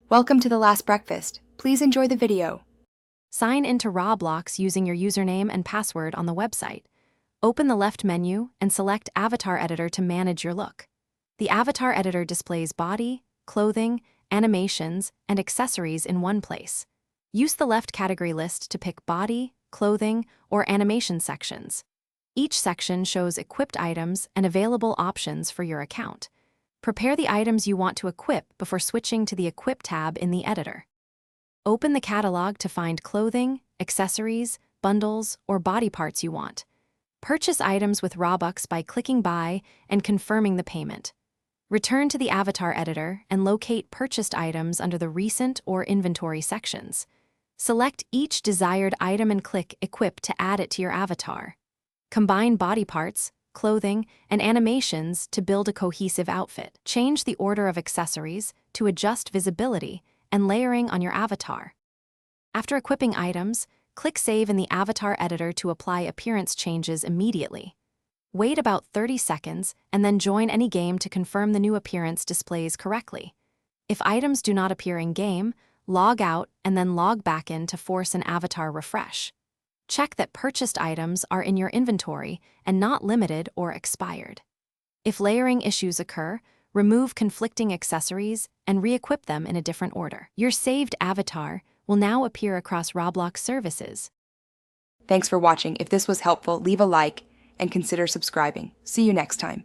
Welcome to the last breakfast. Please enjoy the video. Sign into Roblox using your username and password on the website. Open the left menu and select Avatar Editor to manage your look. The Avatar Editor displays body, clothing, animations, and accessories in one place. Use the left category list to pick body, clothing, or animation sections. Each section shows equipped items and available options for your account. Prepare the items you want to equip before switching to the Equip tab in the editor. Open the catalog to find clothing, accessories, bundles, or body parts you want. Purchase items with Robux by clicking Buy and confirming the payment. Return to the Avatar Editor and locate purchased items under the Recent or Inventory sections. Select each desired item and click Equip to add it to your avatar. Combine body parts, clothing, and animations to build a cohesive outfit. Change the order of accessories to adjust visibility and layering on your avatar. After equipping items, click Save in the Avatar Editor to apply appearance changes immediately. Wait about 30 seconds and then join any game to confirm the new appearance displays correctly. If items do not appear in-game, log out and then log back in to force an avatar refresh. Check that purchased items are in your inventory and not limited or expired. If layering issues occur, remove conflicting accessories and re-equip them in a different order. Your saved avatar will now appear across Roblox services. Thanks for watching. If this was helpful, leave a like and consider subscribing. See you next time.